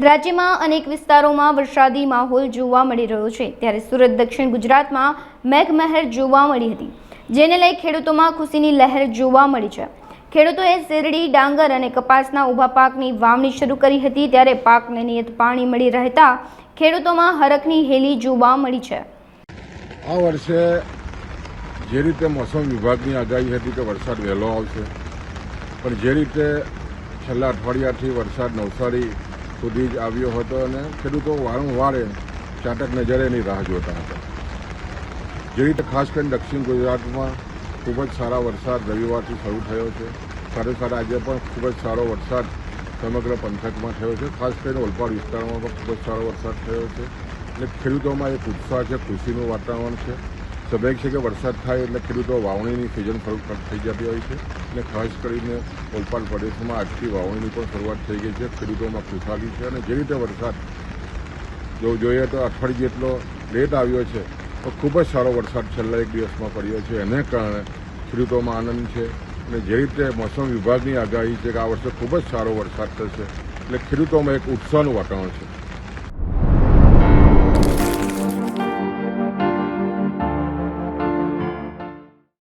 રાજ્યમાં અનેક વિસ્તારોમાં વરસાદી માહોલ જોવા મળી રહ્યો છે, ત્યારે સુરત દક્ષિણ ગુજરાતમાં મેઘમહેર જોવા મળી હતી, જેને લઈ ખેડૂતોમાં ખુશીની લહેર જોવા મળી છે। ખેડૂતોએ શેરડી, ડાંગર અને કપાસના ઊભા પાકની વાવણી શરૂ કરી હતી, ત્યારે પાકને નિયત પાણી મળી રહેતા ખેડૂતોમાં હરખની હેલી જોવા મળી છે। આ વર્ષે જે રીતે મોસમ વિભાગની આગાહી હતી કે વરસાદ વહેલો આવશે, પણ જે રીતે છેલ્લા અઠવાડિયાથી વરસાદ નવસારી સુધી જ આવ્યો હતો અને ખેડૂતો વારંવાર ચાતક નજરે એની રાહ જોતા હતા। જે રીતે ખાસ કરીને દક્ષિણ ગુજરાતમાં ખૂબ જ સારા વરસાદ રવિવારથી શરૂ થયો છે, સાથે સાથે આજે પણ ખૂબ જ સારો વરસાદ સમગ્ર પંથકમાં થયો છે। ખાસ કરીને ઓલપાડ વિસ્તારમાં પણ ખૂબ જ સારો વરસાદ થયો છે એટલે ખેડૂતોમાં એક ઉત્સાહ છે, ખુશીનું વાતાવરણ છે। સ્વાભાવિક છે કે વરસાદ થાય એટલે ખેડૂતો વાવણીની સિઝન શરૂ થઈ જતી હોય છે અને ખાસ કરીને ઓલપાડ પ્રદેશમાં આજથી વાવણીની પણ શરૂઆત થઈ ગઈ છે। ખેડૂતોમાં ખુશાલી છે અને જે રીતે વરસાદ જો જોઈએ તો અઠવાડિયે જેટલો લેટ આવ્યો છે તો ખૂબ જ સારો વરસાદ છેલ્લા એક દિવસમાં પડ્યો છે, એને કારણે ખેડૂતોમાં આનંદ છે અને જે રીતે મોસમ વિભાગની આગાહી છે કે આ વર્ષે ખૂબ જ સારો વરસાદ થશે એટલે ખેડૂતોમાં એક ઉત્સાહનું વાતાવરણ છે।